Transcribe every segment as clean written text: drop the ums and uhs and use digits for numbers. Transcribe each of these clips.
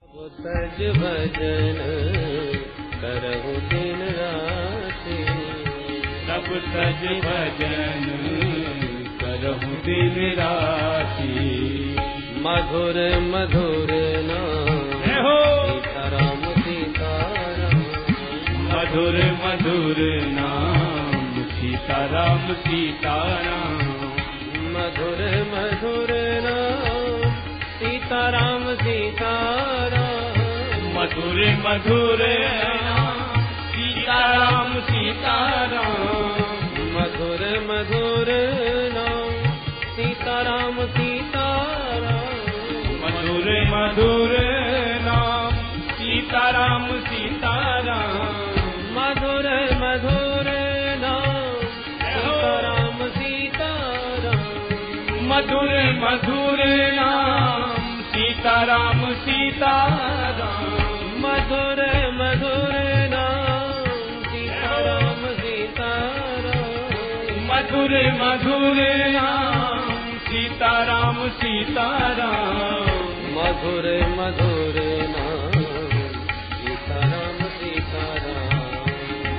सज भजन करहु दिन राति, सब सज भजन करहु दिन राति। मधुर मधुर नाम सीताराम सीताराम, मधुर मधुर नाम सीताराम सीताराम। मधुर मधुर नाम सीताराम सीताराम, मधुर मधुर नाम सीताराम सीताराम। मधुर मधुर नाम सीताराम सीताराम, मधुर मधुर नाम सीताराम सीताराम। मधुर मधुर नाम सीताराम सीताराम, मधुर मधुर नाम सीताराम सीताराम। मधुर मधुर नाम सीताराम सीताराम, मधुर मधुर नाम सीताराम सीताराम।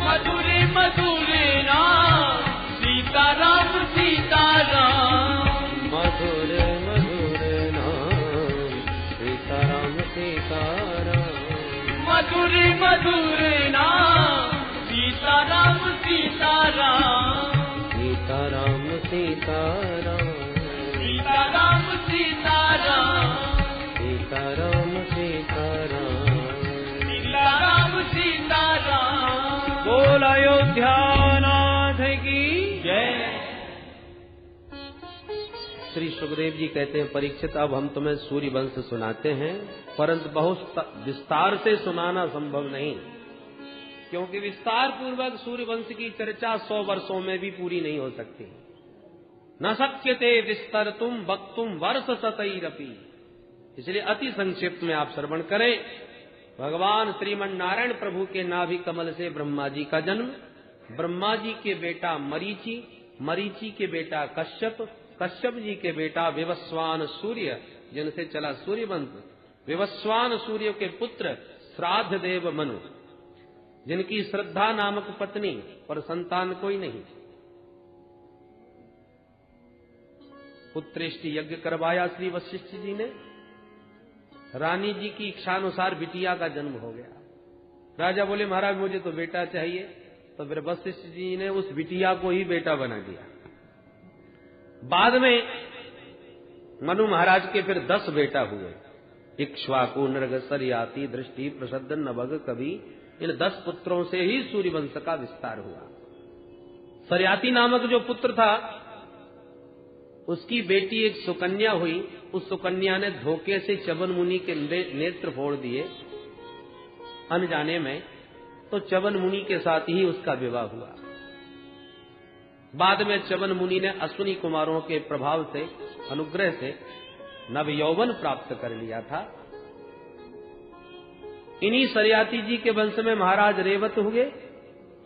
मधुर मधुर नाम सीताराम सीताराम, मधुर मधुर नाम सीताराम सीताराम। मधुर मधुर नाम सीताराम सीताराम, मधुर मधुर नाम सीताराम सीताराम। सीताराम सीताराम, सीताराम सीताराम। सीताराम सीताराम, सीताराम सीताराम। बोल अयोध्या नाथ की जय। श्री सुखदेव जी कहते हैं, परीक्षित अब हम तुम्हें सूर्य वंश सुनाते हैं, परंतु बहुत विस्तार से सुनाना संभव नहीं, क्योंकि विस्तार पूर्वक सूर्य वंश की चर्चा 100 वर्षों में भी पूरी नहीं हो सकती। न शक्यते विस्तरतुम वक्तुम वर्ष शतैरपि, इसलिए अति संक्षिप्त में आप श्रवण करें। भगवान श्रीमन नारायण प्रभु के नाभि कमल से ब्रह्मा जी का जन्म, ब्रह्मा जी के बेटा मरीचि, मरीचि के बेटा कश्यप, कश्यप जी के बेटा विवस्वान सूर्य, जिनसे चला सूर्य वंश, विवस्वान सूर्य के पुत्र श्राद्ध देव मनु, जिनकी श्रद्धा नामक पत्नी और संतान कोई नहीं। पुत्रेष्टि यज्ञ करवाया श्री वशिष्ठ जी ने, रानी जी की इच्छानुसार बिटिया का जन्म हो गया। राजा बोले महाराज मुझे तो बेटा चाहिए, तो फिर वशिष्ठ जी ने उस बिटिया को ही बेटा बना दिया। बाद में मनु महाराज के फिर 10 बेटा हुए, इक्ष्वाकु नृग सरियाति दृष्टि प्रसद्ध नभग कवि, इन 10 पुत्रों से ही सूर्यवंश का विस्तार हुआ। सरियाति नामक जो पुत्र था, उसकी बेटी एक सुकन्या हुई, उस सुकन्या ने धोखे से च्यवन मुनि के नेत्र फोड़ दिए अनजाने में, तो च्यवन मुनि के साथ ही उसका विवाह हुआ। बाद में च्यवन मुनि ने अश्विनी कुमारों के प्रभाव से, अनुग्रह से नव यौवन प्राप्त कर लिया था। इन्हीं सरियाती जी के वंश में महाराज रेवत हुए।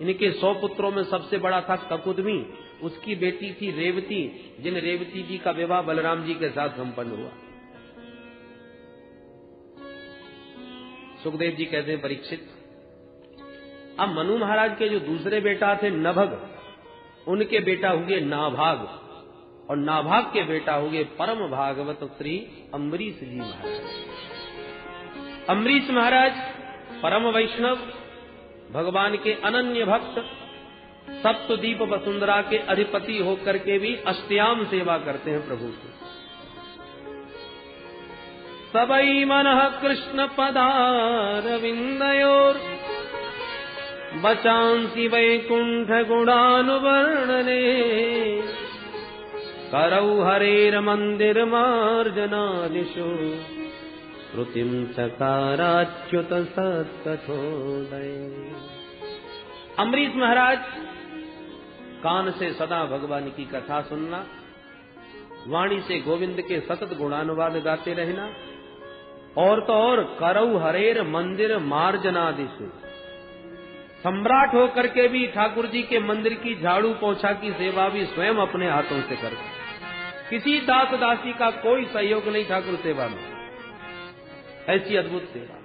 इनके 100 पुत्रों में सबसे बड़ा था ककुदमी, उसकी बेटी थी रेवती, जिन रेवती जी का विवाह बलराम जी के साथ संपन्न हुआ। सुखदेव जी कहते हैं, परीक्षित अब मनु महाराज के जो दूसरे बेटा थे नभग, उनके बेटा हुए नाभाग, और नाभाग के बेटा हुए परम भागवत श्री अम्बरीश जी महाराज। अम्बरीश महाराज परम वैष्णव, भगवान के अनन्य भक्त, सप्तद्वीप वसुंधरा के अधिपति होकर के भी अष्टयाम सेवा करते हैं प्रभु की। सबई मनः कृष्ण पदारविंदयोर बचांसि वैकुंठ गुणानुवर्णने, करौ हरेर मंदिर मार्जनादिषु श्रुतिं चकाराच्युत सत्कथोदय। अम्बरीश महाराज कान से सदा भगवान की कथा सुनना, वाणी से गोविंद के सतत गुणानुवाद गाते रहना, और तो और करौ हरेर मंदिर मार्जनादिषु, सम्राट होकर के भी ठाकुर जी के मंदिर की झाड़ू पोछा की सेवा भी स्वयं अपने हाथों से करते, किसी दास दासी का कोई सहयोग नहीं ठाकुर सेवा में। ऐसी अद्भुत सेवा।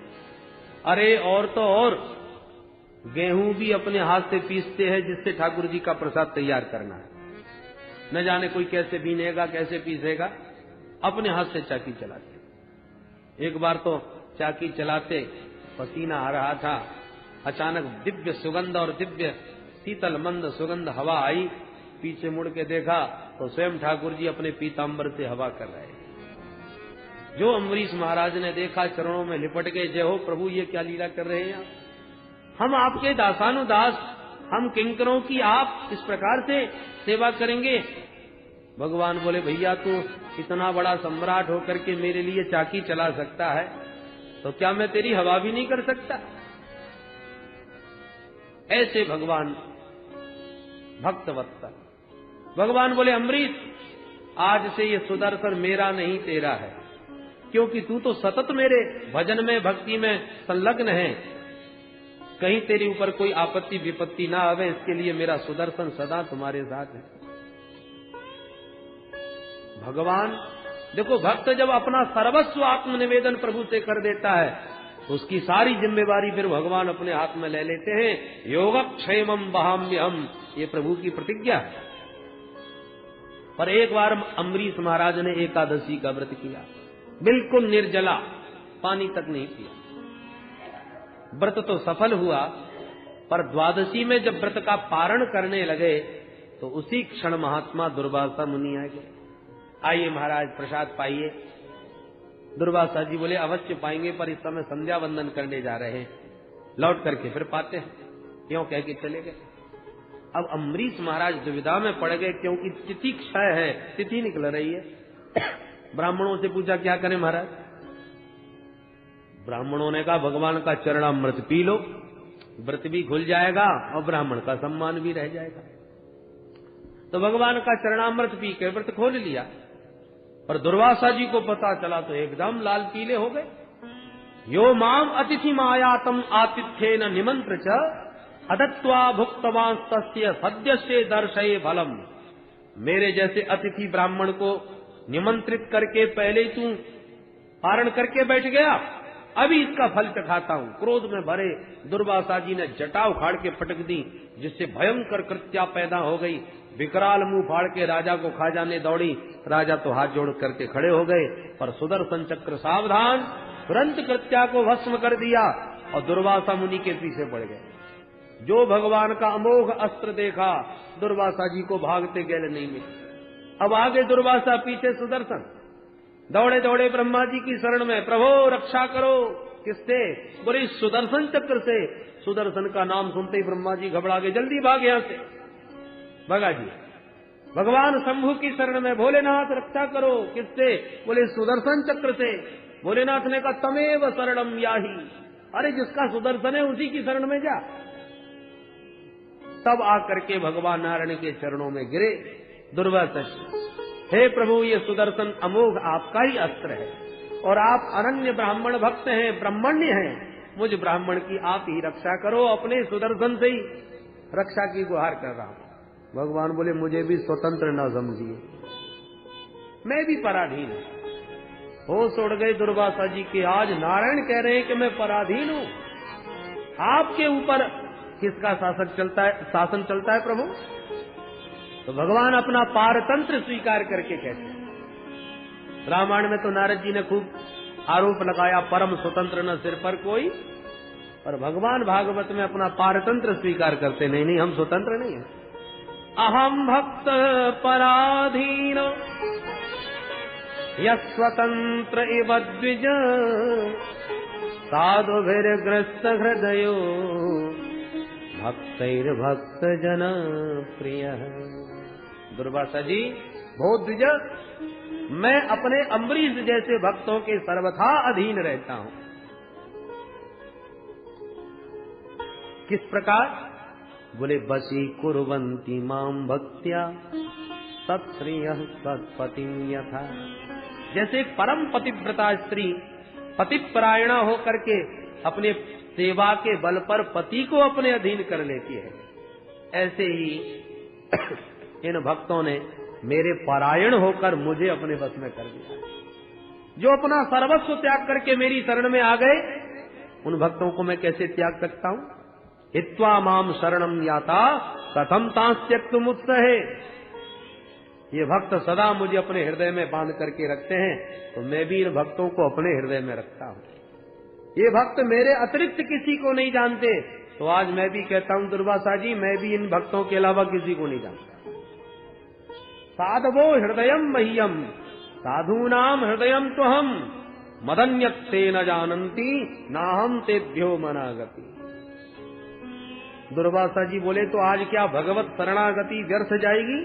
अरे और तो और गेहूं भी अपने हाथ से पीसते हैं जिससे ठाकुर जी का प्रसाद तैयार करना है। न जाने कोई कैसे बीनेगा कैसे पीसेगा, अपने हाथ से चाकी चलाते। एक बार तो चाकी चलाते पसीना आ रहा था, अचानक दिव्य सुगंध और दिव्य शीतल मंद सुगंध हवा आई। पीछे मुड़ के देखा तो स्वयं ठाकुर जी अपने पीतांबर से हवा कर रहे। जो अम्बरीश महाराज ने देखा, चरणों में लिपट गए, जय हो प्रभु, ये क्या लीला कर रहे हैं आप? हम आपके दासानुदास, हम किंकरों की आप इस प्रकार से सेवा करेंगे? भगवान बोले, भैया तू इतना बड़ा सम्राट होकर के मेरे लिए चाकी चला सकता है, तो क्या मैं तेरी हवा भी नहीं कर सकता? ऐसे भगवान भक्तवत्सल। भगवान बोले, अम्बरीश आज से ये सुदर्शन मेरा नहीं तेरा है, क्योंकि तू तो सतत मेरे भजन में भक्ति में संलग्न है। कहीं तेरे ऊपर कोई आपत्ति विपत्ति ना आवे, इसके लिए मेरा सुदर्शन सदा तुम्हारे साथ है। भगवान देखो, भक्त जब अपना सर्वस्व आत्मनिवेदन प्रभु से कर देता है, उसकी सारी जिम्मेवारी फिर भगवान अपने हाथ में ले लेते हैं। योगक्षेमं वहाम्यहम्, ये प्रभु की प्रतिज्ञा है। पर एक बार अम्बरीश महाराज ने एकादशी का व्रत किया, बिल्कुल निर्जला, पानी तक नहीं पिया। व्रत तो सफल हुआ, पर द्वादशी में जब व्रत का पारण करने लगे तो उसी क्षण महात्मा दुर्वासा मुनि आ गए। आइए महाराज प्रसाद पाइए। दुर्वासा जी बोले, अवश्य पाएंगे, पर इस समय संध्या वंदन करने जा रहे हैं, लौट करके फिर पाते हैं। क्यों कह के चले गए। अब अम्बरीश महाराज दुविधा में पड़ गए, क्योंकि तिथि क्षय है, तिथि निकल रही है। ब्राह्मणों से पूछा, क्या करें महाराज? ब्राह्मणों ने कहा, भगवान का चरणामृत पी लो, व्रत भी खुल जाएगा और ब्राह्मण का सम्मान भी रह जाएगा। तो भगवान का चरणामृत पी के व्रत खोल लिया। पर दुर्वासा जी को पता चला तो एकदम लाल पीले हो गए। यो माम अतिथि मायातम आतिथ्येन निमंत्र च अदत्वा भुक्तवान तस्य सद्यस्ते दर्शये फलम। मेरे जैसे अतिथि ब्राह्मण को निमंत्रित करके पहले तू पारण करके बैठ गया, अभी इसका फल चखाता हूं। क्रोध में भरे दुर्वासा जी ने जटा उखाड़ के पटक दी, जिससे भयंकर कृत्या पैदा हो गई। विकराल मुंह फाड़ के राजा को खा जाने दौड़ी। राजा तो हाथ जोड़ करके खड़े हो गए, पर सुदर्शन चक्र सावधान तुरंत कृत्या को भस्म कर दिया और दुर्वासा मुनि के पीछे पड़ गए। जो भगवान का अमोघ अस्त्र देखा, दुर्वासा जी को भागते गैल नहीं मिले। अब आगे दुर्वासा, पीछे सुदर्शन। दौड़े दौड़े ब्रह्मा जी की शरण में, प्रभो रक्षा करो। किससे? बोले सुदर्शन चक्र से। सुदर्शन का नाम सुनते ही ब्रह्मा जी घबरा गए, जल्दी भाग यहां से। भगा जी। भगवान शंभु की शरण में, भोलेनाथ रक्षा करो। किससे? बोले सुदर्शन चक्र से। भोलेनाथ ने कहा, तमेव शरणम याहि। अरे जिसका सुदर्शन है उसी की शरण में जा। तब आकर के भगवान नारायण के चरणों में गिरे दुर्वासा। हे प्रभु, ये सुदर्शन अमोघ आपका ही अस्त्र है और आप अनन्य ब्राह्मण भक्त हैं, ब्राह्मण्य हैं। मुझ ब्राह्मण की आप ही रक्षा करो। अपने सुदर्शन से ही रक्षा की गुहार कर रहा हूं। भगवान बोले, मुझे भी स्वतंत्र न समझिए, मैं भी पराधीन हूं। होश उड़ गए दुर्वासा जी के। आज नारायण कह रहे हैं कि मैं पराधीन हूं। आपके ऊपर किसका शासन चलता है प्रभु? तो भगवान अपना पारतंत्र स्वीकार करके कहते हैं। रामायण में तो नारद जी ने खूब आरोप लगाया, परम स्वतंत्र न सिर पर कोई। और भगवान भागवत में अपना पारतंत्र स्वीकार करते, नहीं हम स्वतंत्र नहीं है। अहम भक्त पराधीन यस्वतंत्र इव द्विज साधुभिर्ग्रस्त हृदयो भक्तैर्भक्त जन प्रिय। दुर्वासा जी, बहुत द्विज, मैं अपने अम्बरीश जैसे भक्तों के सर्वथा अधीन रहता हूं। किस प्रकार? बोले, बसी कुर्वन्ति माम भक्त्या तत्श्रियः तत्पतिं यथा। जैसे परम पतिव्रता स्त्री पतिपरायणा होकर के अपने सेवा के बल पर पति को अपने अधीन कर लेती है, ऐसे ही इन भक्तों ने मेरे परायण होकर मुझे अपने बस में कर दिया। जो अपना सर्वस्व त्याग करके मेरी शरण में आ गए, उन भक्तों को मैं कैसे त्याग सकता हूं? हित्वा माम शरणम याता कथम तांस्त्यक्तुम उत्सहे। ये भक्त सदा मुझे अपने हृदय में बांध करके रखते हैं, तो मैं भी इन भक्तों को अपने हृदय में रखता हूं। ये भक्त मेरे अतिरिक्त किसी को नहीं जानते, तो आज मैं भी कहता हूं दुर्वासा जी, मैं भी इन भक्तों के अलावा किसी को नहीं जानता। साधवो हृदयम मह्यम साधूनाम हृदयम तो हम मदन्यत्ते न जानन्ति नाहम तेभ्यो मनागति। दुर्वासा जी बोले, तो आज क्या भगवत शरणागति व्यर्थ जाएगी?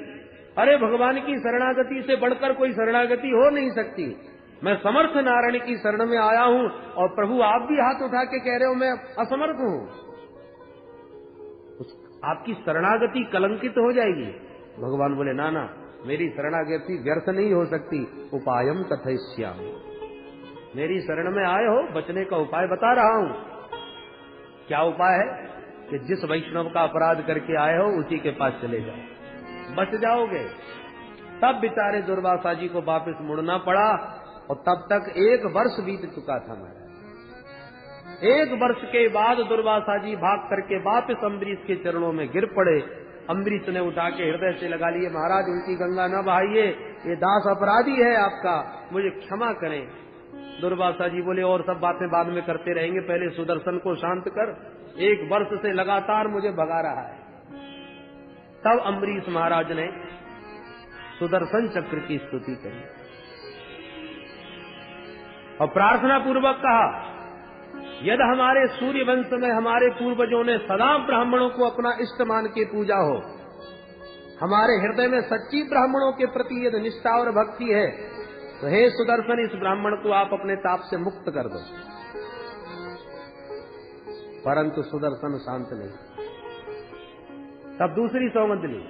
अरे भगवान की शरणागति से बढ़कर कोई शरणागति हो नहीं सकती। मैं समर्थ नारायण की शरण में आया हूं और प्रभु आप भी हाथ उठा के कह रहे हो मैं असमर्थ हूं। आपकी शरणागति कलंकित हो जाएगी। भगवान बोले, ना ना, मेरी शरणागति व्यर्थ नहीं हो सकती। उपायम कथयिष्यामि। मेरी शरण में आए हो, बचने का उपाय बता रहा हूं। क्या उपाय है? कि जिस वैष्णव का अपराध करके आए हो उसी के पास चले जाओ, बच जाओगे। तब बेचारे दुर्वासा जी को वापस मुड़ना पड़ा, और तब तक 1 वर्ष बीत चुका था महाराज। 1 वर्ष के बाद दुर्वासा जी भाग करके वापस अम्बरीश के चरणों में गिर पड़े। अम्बरीश ने उठा के हृदय से लगा लिए, महाराज उल्टी गंगा न बहाइए, ये दास अपराधी है आपका, मुझे क्षमा करें। दुर्वासा जी बोले, और सब बातें बाद में करते रहेंगे, पहले सुदर्शन को शांत कर, 1 वर्ष से लगातार मुझे भगा रहा है। तब अम्बरीश महाराज ने सुदर्शन चक्र की स्तुति करी और प्रार्थना पूर्वक कहा, यदि हमारे सूर्य वंश में हमारे पूर्वजों ने सदा ब्राह्मणों को अपना इष्ट मान के पूजा हो, हमारे हृदय में सच्ची ब्राह्मणों के प्रति यदि निष्ठा और भक्ति है, तो हे सुदर्शन, इस ब्राह्मण को आप अपने ताप से मुक्त कर दो। परंतु सुदर्शन शांत नहीं। तब दूसरी सौगंध ली,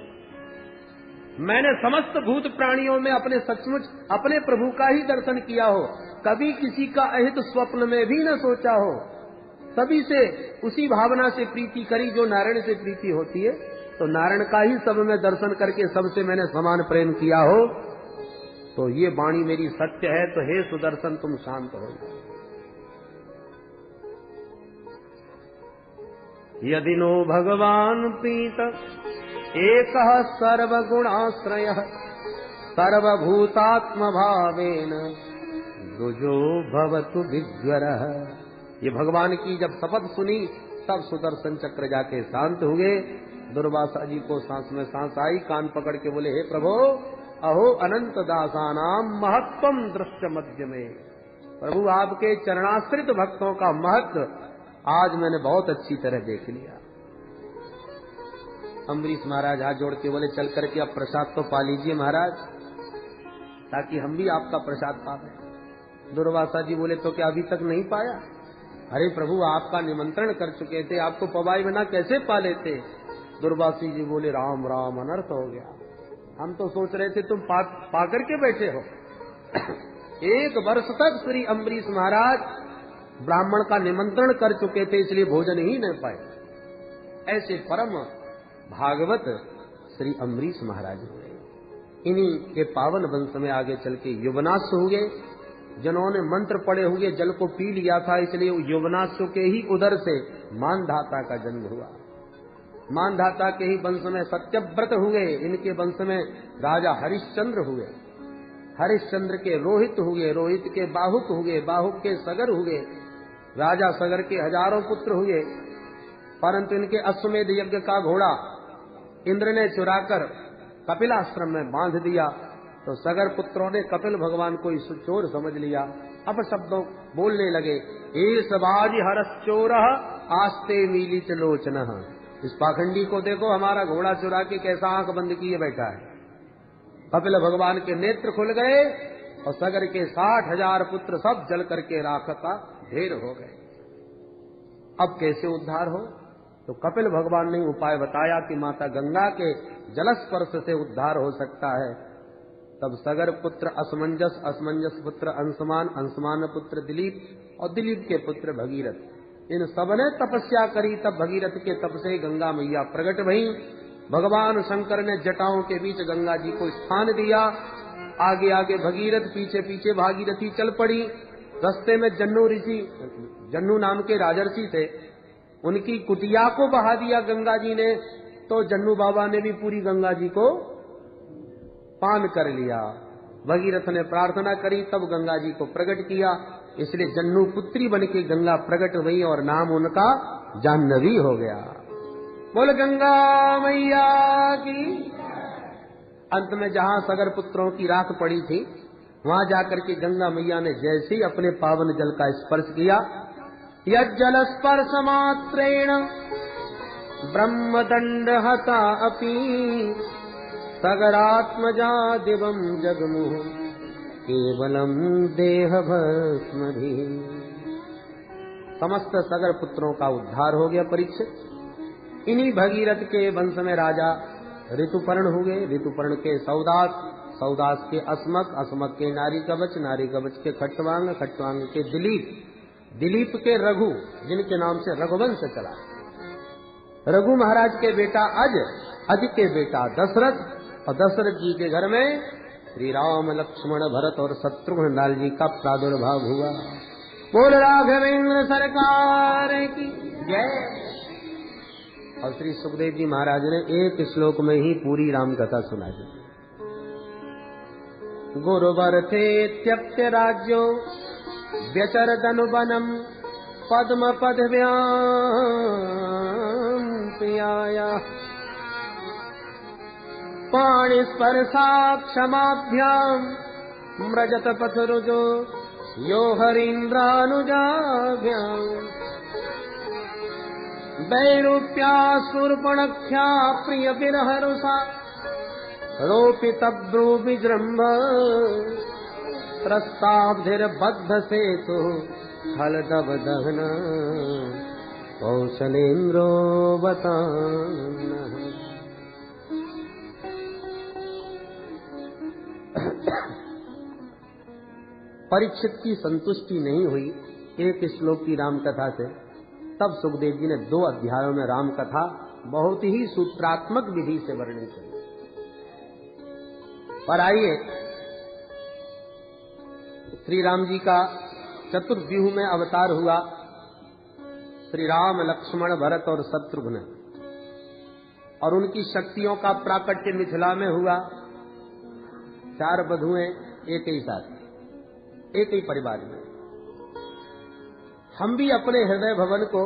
मैंने समस्त भूत प्राणियों में अपने सचमुच अपने प्रभु का ही दर्शन किया हो, कभी किसी का अहित स्वप्न में भी न सोचा हो, सभी से उसी भावना से प्रीति करी जो नारायण से प्रीति होती है, तो नारायण का ही सब में दर्शन करके सबसे मैंने समान प्रेम किया हो, तो ये वाणी मेरी सत्य है, तो हे सुदर्शन तुम शांत हो। यदि नो भगवान प्रीत एक सर्वगुणाश्रय सर्वभूतात्म भावेन दुजो भवतु विज्वरः। ये भगवान की जब शपथ सुनी तब सुदर्शन चक्र जाके शांत हुए। दुर्वासा जी को सांस में सांस आई, कान पकड़ के बोले, हे प्रभु, अहो अनंत दासानाम महत्वम दृश्य मध्य में। प्रभु आपके चरणाश्रित भक्तों का महत्व आज मैंने बहुत अच्छी तरह देख लिया। अम्बरीश महाराज हाथ जोड़ के बोले, चल करके अब प्रसाद तो पा लीजिए महाराज, ताकि हम भी आपका प्रसाद पा पाए। दुर्वासा जी बोले, तो क्या अभी तक नहीं पाया? अरे प्रभु, आपका निमंत्रण कर चुके थे, आपको पवाए बिना कैसे पा लेते? दुर्वासी जी बोले, राम राम, अनर्थ हो गया। हम तो सोच रहे थे तुम पा करके बैठे हो। 1 वर्ष तक श्री अम्बरीश महाराज ब्राह्मण का निमंत्रण कर चुके थे, इसलिए भोजन ही नहीं पाए। ऐसे परम भागवत श्री अम्बरीश महाराज हुए। इन्हीं के पावन वंश में आगे चल के युवनाश हुए, जिन्होंने मंत्र पढ़े हुए जल को पी लिया था, इसलिए युवनाश के ही उदर से मानधाता का जन्म हुआ। मानधाता के ही वंश में सत्यव्रत हुए, इनके वंश में राजा हरिश्चंद्र हुए, हरिश्चंद्र के रोहित हुए, रोहित के बाहुक हुए, बाहुक के सगर हुए, राजा सगर के हजारों पुत्र हुए। परंतु इनके अश्वमेध यज्ञ का घोड़ा इंद्र ने चुराकर कपिलाश्रम में बांध दिया, तो सगर पुत्रों ने कपिल भगवान को इस चोर समझ लिया। अब शब्दों बोलने लगे, एस बाज हरस चोर आस्ते मीलित लोचन। इस पाखंडी को देखो, हमारा घोड़ा चुरा के कैसा आंख बंद किए बैठा है। कपिल भगवान के नेत्र खुल गए और सगर के 60,000 पुत्र सब जल करके राख का ढेर हो गए। अब कैसे उद्धार हो? तो कपिल भगवान ने उपाय बताया कि माता गंगा के जलस्पर्श से उद्धार हो सकता है। तब सगर पुत्र असमंजस, असमंजस पुत्र अंशमान, अंशमान पुत्र दिलीप और दिलीप के पुत्र भगीरथ, इन सबने तपस्या करी। तब भगीरथ के तप से गंगा मैया प्रकट भई। भगवान शंकर ने जटाओं के बीच गंगा जी को स्थान दिया आगे आगे भगीरथ, पीछे पीछे भागीरथी चल पड़ी। रास्ते में जन्नू ऋषि, जन्नू नाम के राजर्षि थे, उनकी कुटिया को बहा दिया गंगा जी ने, तो जन्नू बाबा ने भी पूरी गंगा जी को पान कर लिया। भगीरथ ने प्रार्थना करी, तब गंगा जी को प्रकट किया, इसलिए जन्नू पुत्री बन के गंगा प्रकट हुई और नाम उनका जाह्नवी हो गया। बोल गंगा मैया की। अंत में जहाँ सगर पुत्रों की राख पड़ी थी, वहाँ जाकर के गंगा मैया ने जैसे ही अपने पावन जल का स्पर्श किया, यज्जल स्पर्श मात्रेण ब्रह्मदंड हता अपि सगरात्मजा दिवं जगमुः केवलम देह भस्मधि। समस्त सगर पुत्रों का उद्धार हो गया परीक्षित। इन्हीं भगीरथ के वंश में राजा ऋतुपर्ण हुए, ऋतुपर्ण के सौदास, सौदास के अस्मक, अस्मक के नारी कवच, नारी कवच के खट्टवांग, खट्टवांग के दिलीप, दिलीप के रघु, जिनके नाम से रघुवंश चला। रघु महाराज के बेटा अज, अज के बेटा दशरथ, और दशरथ जी के घर में श्री राम, लक्ष्मण, भरत और शत्रुघ्न लाल जी का प्रादुर्भाव हुआ। बोल राघवेंद्र सरकार की जय। और श्री सुखदेव जी महाराज ने एक श्लोक में ही पूरी राम कथा सुना दी। गुरुवर थे त्यक्त्य राज्यो व्यचरदनुवनम पद्म पदव्याम प्रियाया पाणि स्पर्शा क्षमाभ्याम मृजत पथरुजो यो हरीन्द्रानुजाभ्याम वैरूप्या शूर्पणख्या प्रिय विरहरुषा रोपितब्रू विजृंभ प्रस्ताब्धिर्बद्ध सेतु हलदव दहन कौशलेन्द्रो बतान। परीक्षित की संतुष्टि नहीं हुई एक श्लोक की राम कथा से, तब सुखदेव जी ने 2 अध्यायों में राम कथा बहुत ही सूत्रात्मक विधि से वर्णन की। और आइए श्री राम जी का चतुर्व्यूह में अवतार हुआ। श्री राम, लक्ष्मण, भरत और शत्रुघ्न, और उनकी शक्तियों का प्राकट्य मिथिला में हुआ। 4 बधुएं एक ही साथ, एक ही परिवार में। हम भी अपने हृदय भवन को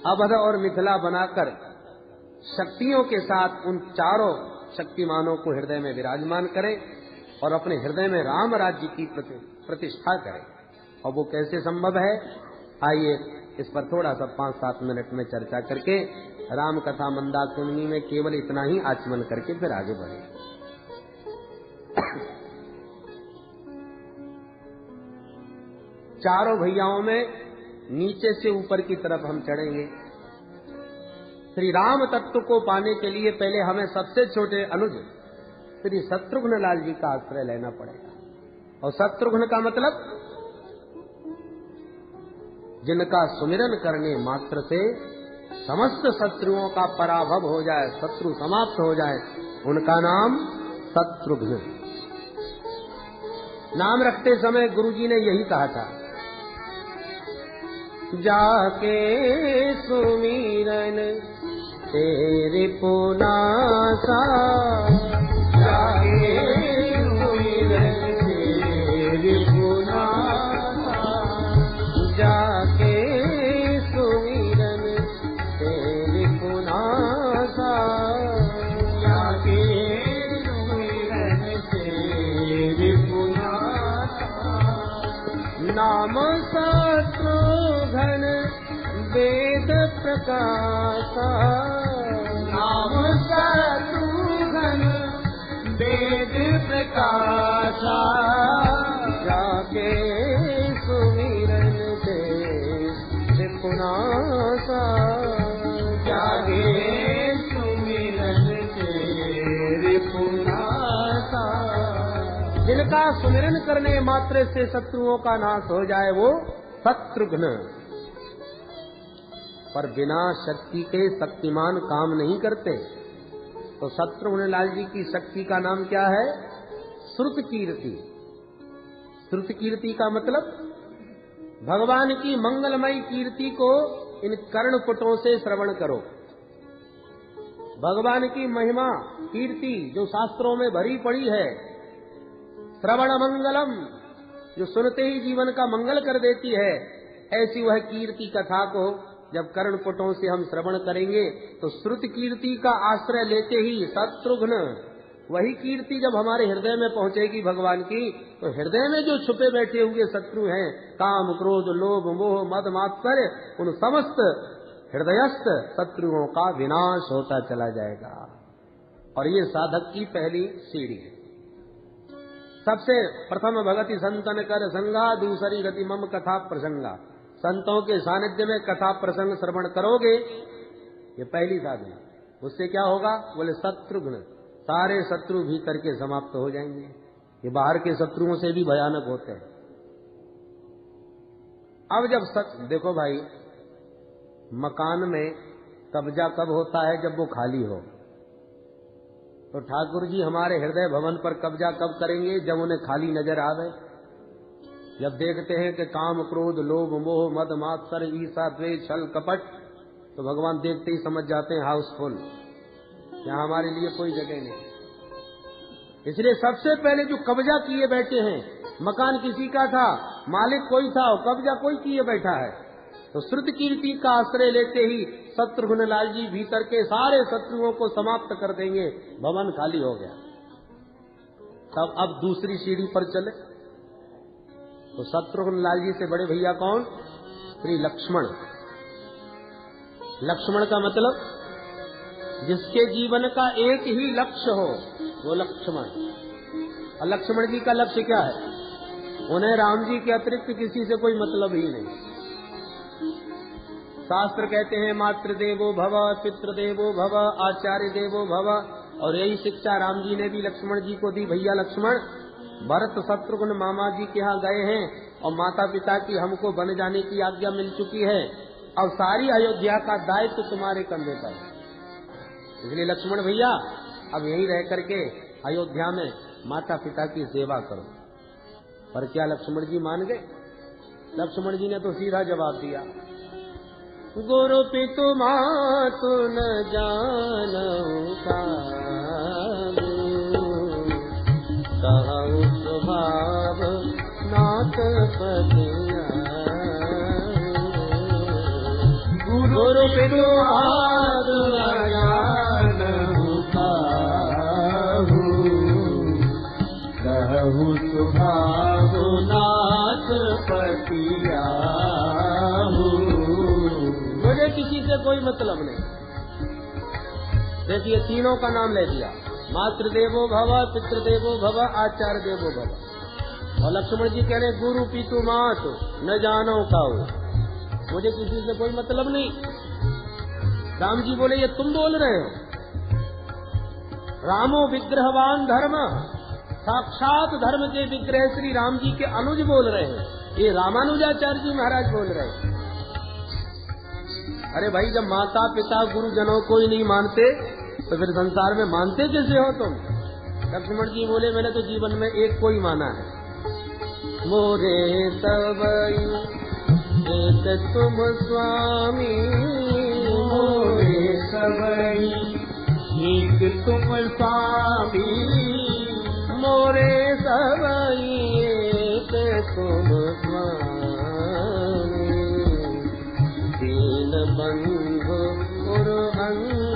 अवध और मिथिला बनाकर शक्तियों के साथ उन 4 शक्तिमानों को हृदय में विराजमान करें और अपने हृदय में राम राज्य की प्रतिष्ठा करें। और वो कैसे संभव है, आइए इस पर थोड़ा सा 5-7 मिनट में चर्चा करके राम कथा मंदाकिनी में केवल इतना ही आचमन करके फिर आगे बढ़े। चारों भैयाओं में नीचे से ऊपर की तरफ हम चढ़ेंगे। श्री राम तत्व को पाने के लिए पहले हमें सबसे छोटे अनुज श्री शत्रुघ्न लाल जी का आश्रय लेना पड़ेगा। और शत्रुघ्न का मतलब जिनका सुमिरन करने मात्र से समस्त शत्रुओं का पराभव हो जाए, शत्रु समाप्त हो जाए, उनका नाम शत्रुघ्न। नाम रखते समय गुरुजी ने यही कहा था, जाके सुमिरन तेरे पुनासा, जाके सुमिरन तेरे पुनासा, जाके सुमिरन तेरे पुनासा, जाके सुमिरन तेरे पुनासा। नाम शत्रुघ्न वेद प्रकाशा, नाम शत्रुघ्न वेद प्रकाशा, जाके सुमिरन तेरे पुनासा, जाके सुमिरन तेरे पुनासा। जिनका सुमिरन करने मात्र से शत्रुओं का नाश हो जाए वो शत्रुघ्न। पर बिना शक्ति के शक्तिमान काम नहीं करते। तो शत्रुघ्न लाल जी की शक्ति का नाम क्या है? श्रुत कीर्ति। श्रुत कीर्ति का मतलब भगवान की मंगलमयी कीर्ति को इन कर्णपुटों से श्रवण करो। भगवान की महिमा कीर्ति जो शास्त्रों में भरी पड़ी है, श्रवण मंगलम, जो सुनते ही जीवन का मंगल कर देती है, ऐसी वह कीर्ति कथा को जब कर्णपुटों से हम श्रवण करेंगे तो श्रुत कीर्ति का आश्रय लेते ही शत्रुघ्न, वही कीर्ति जब हमारे हृदय में पहुंचेगी भगवान की, तो हृदय में जो छुपे बैठे हुए शत्रु हैं, काम क्रोध लोभ मोह मद मात्सर्य, उन समस्त हृदयस्थ शत्रुओं का विनाश होता चला जाएगा। और ये साधक की पहली सीढ़ी है। सबसे प्रथम भगति संतन कर संगा, दूसरी गति मम कथा प्रसंगा। संतों के सानिध्य में कथा प्रसंग श्रवण करोगे, ये पहली साधना। उससे क्या होगा? बोले शत्रुघ्न, सारे शत्रु भीतर के समाप्त हो जाएंगे। ये बाहर के शत्रुओं से भी भयानक होते हैं। अब जब देखो भाई, मकान में कब्जा कब होता है? जब वो खाली हो। तो ठाकुर जी हमारे हृदय भवन पर कब्जा कब करेंगे? जब उन्हें खाली नजर आवे। जब देखते हैं कि काम क्रोध लोभ मोह मद मात्सर्य ईर्ष्या द्वेष छल कपट, तो भगवान देखते ही समझ जाते हैं हाउसफुल, यहाँ हमारे लिए कोई जगह नहीं। इसलिए सबसे पहले जो कब्जा किए बैठे हैं, मकान किसी का था, मालिक कोई था, और कब्जा कोई किए बैठा है, तो श्रुत कीर्ति का आश्रय लेते ही शत्रुघ्न लाल जी भीतर के सारे शत्रुओं को समाप्त कर देंगे। भवन खाली हो गया। तब अब दूसरी सीढ़ी पर चले तो शत्रुघ्न लाल जी से बड़े भैया कौन? श्री लक्ष्मण। लक्ष्मण का मतलब जिसके जीवन का एक ही लक्ष्य हो, वो लक्ष्मण। और लक्ष्मण जी का लक्ष्य क्या है? उन्हें राम जी के अतिरिक्त किसी से कोई मतलब ही नहीं। शास्त्र कहते हैं मातृदेवो भव, पितृदेवो भव, आचार्य देवो भव, और यही शिक्षा राम जी ने भी लक्ष्मण जी को दी। भैया लक्ष्मण, भरत शत्रुघ्न मामा जी के यहाँ गए हैं और माता पिता की हमको बन जाने की आज्ञा मिल चुकी है। अब सारी अयोध्या का दायित्व तुम्हारे कंधे पर है। इसलिए लक्ष्मण भैया अब यहीं रह करके अयोध्या में माता पिता की सेवा करो। पर क्या लक्ष्मण जी मान गए? लक्ष्मण जी ने तो सीधा जवाब दिया, गुरु पितु मातु न जानऊ कहु स्वभाव नाथ पतिया। गुरु पितु मातु न जानऊ कहु स्वभाव नाथ पतिया। मुझे किसी से कोई मतलब नहीं। देखिए तीनों का नाम ले दिया, मातृदेवो भव, पितृदेवो भव, आचार्य देवो भव। और लक्ष्मण जी कह रहे गुरु पितु मात न जानो काऊ, मुझे किसी से कोई मतलब नहीं। राम जी बोले ये तुम बोल रहे हो? रामो विग्रहवान धर्म, साक्षात धर्म के विग्रह श्री राम जी के अनुज बोल रहे हैं। ये रामानुजाचार्य जी महाराज बोल रहे हैं। अरे भाई, जब माता पिता गुरुजनों को ही नहीं मानते तो फिर संसार में मानते कैसे हो तुम? लक्ष्मण जी बोले मैंने तो जीवन में एक को ही माना है। मोरे सबई एक तुम स्वामी, मोरे सबई एक तुम स्वामी, मोरे सबई एक तुम स्वामी। दीन बंधु और अंतरयामी,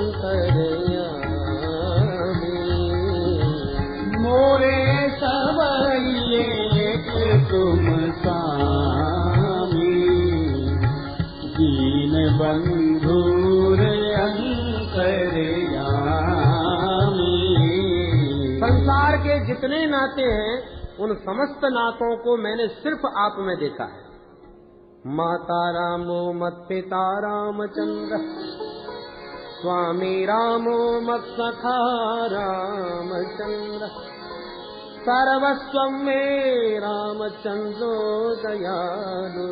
मोरे सबई एक तुम स्वामी। दीन बंधु अंतरयामी। संसार के जितने नाते हैं उन समस्त नातों को मैंने सिर्फ आप में देखा है। माता रामो मत पिता रामचंद्र, स्वामी रामो मत सखा रामचंद्र, सर्वस्व में रामचंद्रो दयालु,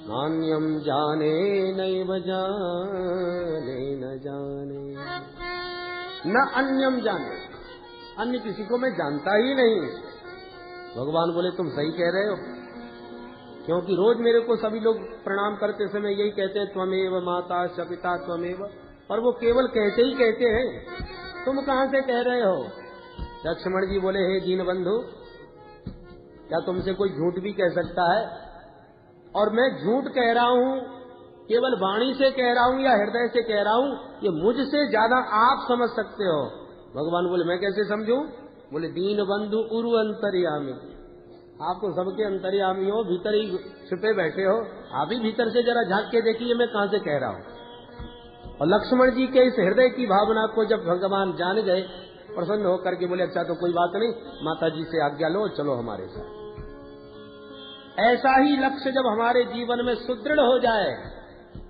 नान्यम जाने नैव जाने न जाने। न अन्यम जाने, अन्य किसी को मैं जानता ही नहीं। भगवान बोले तुम सही कह रहे हो, क्योंकि रोज मेरे को सभी लोग प्रणाम करते समय यही कहते हैं त्वमेव माता च पिता त्वमेव, और वो केवल कहते ही कहते हैं, तुम कहां से कह रहे हो? लक्ष्मण जी बोले हे दीनबंधु, क्या तुमसे कोई झूठ भी कह सकता है? और मैं झूठ कह रहा हूं केवल वाणी से कह रहा हूं या हृदय से कह रहा हूं, ये मुझसे ज्यादा आप समझ सकते हो। भगवान बोले मैं कैसे समझूं? बोले दीनबंधु उरु अंतर्यामी, आप तो सबके अंतर्यामी हो, भीतर ही छुपे बैठे हो, आप ही भीतर से जरा झांक के देखिए मैं कहां से कह रहा हूं। और लक्ष्मण जी के इस हृदय की भावना को जब भगवान जान गए, प्रसन्न होकर के बोले अच्छा तो कोई बात नहीं, माता जी से आज्ञा लो, चलो हमारे साथ। ऐसा ही लक्ष्य जब हमारे जीवन में सुदृढ़ हो जाए,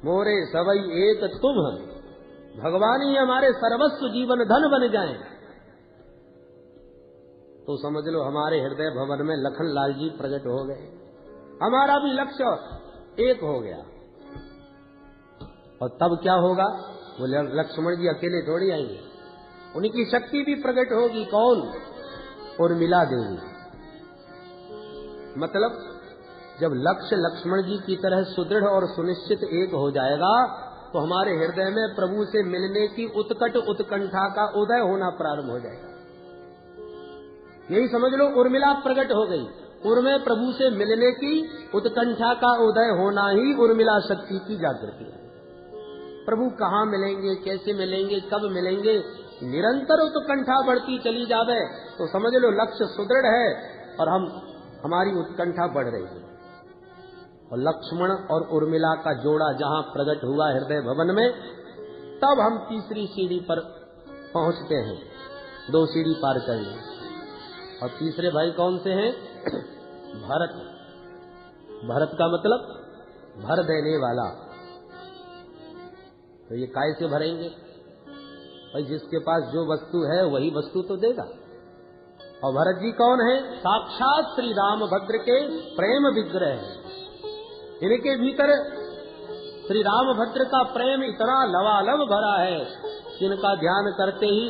मोरे सवई एक तुम, भगवान ही हमारे सर्वस्व जीवन धन बन जाएं, तो समझ लो हमारे हृदय भवन में लखन लाल जी प्रकट हो गए, हमारा भी लक्ष्य एक हो गया। और तब क्या होगा? बोले लक्ष्मण जी अकेले थोड़ी आएंगे, उनकी शक्ति भी प्रकट होगी। कौन? उर्मिला देवी। मतलब जब लक्ष्य लक्ष्मण जी की तरह सुदृढ़ और सुनिश्चित एक हो जाएगा, तो हमारे हृदय में प्रभु से मिलने की उत्कट उत्कंठा का उदय होना प्रारंभ हो जाएगा। यही समझ लो उर्मिला प्रकट हो गई। उर्मे प्रभु से मिलने की उत्कंठा का उदय होना ही उर्मिला शक्ति की जागृति है। प्रभु कहाँ मिलेंगे, कैसे मिलेंगे, कब मिलेंगे, निरंतर उत्कंठा बढ़ती चली जावे तो समझ लो लक्ष्य सुदृढ़ है और हमारी उत्कंठा बढ़ रही है। और लक्ष्मण और उर्मिला का जोड़ा जहां प्रकट हुआ हृदय भवन में, तब हम तीसरी सीढ़ी पर पहुंचते हैं। 2 सीढ़ी पार कर ली। और तीसरे भाई कौन से हैं? भरत। भरत का मतलब भर देने वाला। तो ये काय से भरेंगे? भाई जिसके पास जो वस्तु है वही वस्तु तो देगा। और भरत जी कौन है? साक्षात श्री रामभद्र के प्रेम विग्रह है। इनके भीतर श्री रामभद्र का प्रेम इतना लवालब भरा है कि इनका ध्यान करते ही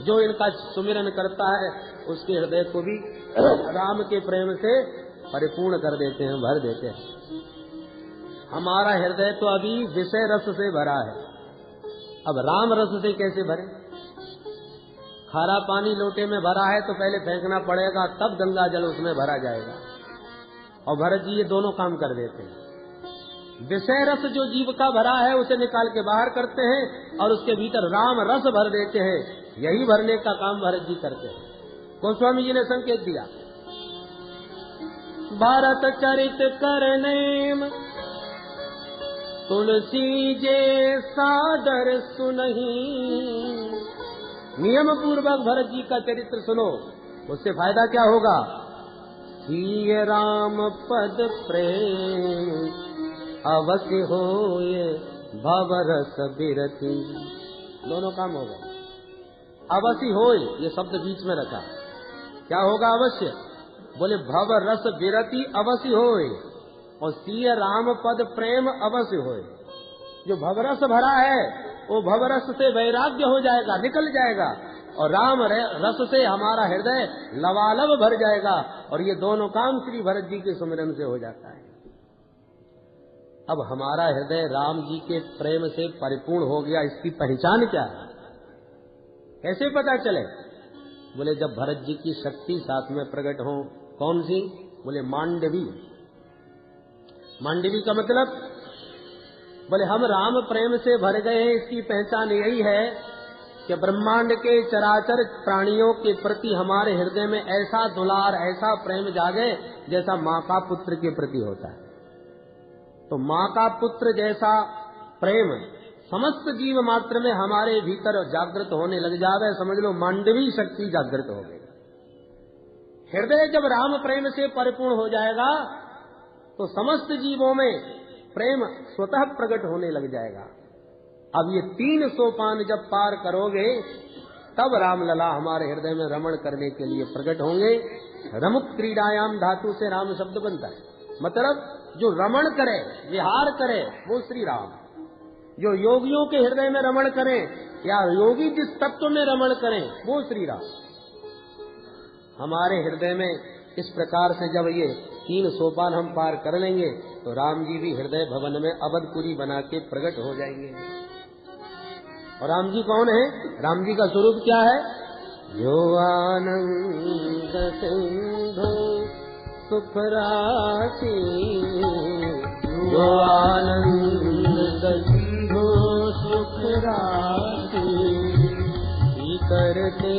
जो इनका सुमिरन करता है उसके हृदय को भी राम के प्रेम से परिपूर्ण कर देते हैं, भर देते हैं। हमारा हृदय तो अभी विषय रस से भरा है, अब राम रस से कैसे भरे? खारा पानी लोटे में भरा है तो पहले फेंकना पड़ेगा, तब गंगा जल उसमें भरा जाएगा। और भरत जी ये दोनों काम कर देते हैं। विषय रस जो जीव का भरा है उसे निकाल के बाहर करते हैं और उसके भीतर राम रस भर देते हैं। यही भरने का काम भरत जी करते हैं। गोस्वामी जी ने संकेत दिया, भारत चरित करनेम तुलसी जे सादर सुनही। नियम पूर्वक भरत जी का चरित्र सुनो, उससे फायदा क्या होगा? सिय राम पद प्रेम अवश्य होए भवरस बिरति। दोनों काम हो गए। अवश्य होए ये शब्द बीच में रखा, क्या होगा अवश्य? बोले भवरस बिरति अवश्य होए और सिय राम पद प्रेम अवश्य होए। जो भवरस भरा है वो भवरस से वैराग्य हो जाएगा, निकल जाएगा, और राम रस से हमारा हृदय लवालब भर जाएगा। और ये दोनों काम श्री भरत जी के सुमिरन से हो जाता है। अब हमारा हृदय राम जी के प्रेम से परिपूर्ण हो गया, इसकी पहचान क्या है, कैसे पता चले? बोले जब भरत जी की शक्ति साथ में प्रकट हो। कौन सी? बोले मांडवी। मांडवी का मतलब, बोले हम राम प्रेम से भर गए हैं, इसकी पहचान यही है कि ब्रह्मांड के चराचर प्राणियों के प्रति हमारे हृदय में ऐसा दुलार, ऐसा प्रेम जागे जैसा माँ का पुत्र के प्रति होता है। तो माँ का पुत्र जैसा प्रेम समस्त जीव मात्र में हमारे भीतर जागृत होने लग जावे, समझ लो मांडवी शक्ति जागृत हो गई। हृदय जब राम प्रेम से परिपूर्ण हो जाएगा तो समस्त जीवों में प्रेम स्वतः प्रकट होने लग जाएगा। अब ये 3 सोपान जब पार करोगे तब रामलला हमारे हृदय में रमण करने के लिए प्रकट होंगे। रमुक क्रीडायाम धातु से राम शब्द बनता है, मतलब जो रमण करे, विहार करे वो श्री राम। जो योगियों के हृदय में रमण करें या योगी जिस तत्व में रमण करें वो श्री राम। हमारे हृदय में इस प्रकार से जब ये 3 सोपान हम पार कर लेंगे तो राम जी भी हृदय भवन में अवधपुरी बना के प्रकट हो जाएंगे। और राम जी कौन है? राम जी का स्वरूप क्या है? जो आनंद सिंधु सुख राशि, जो आनंद सिंधु सुख राशि, करते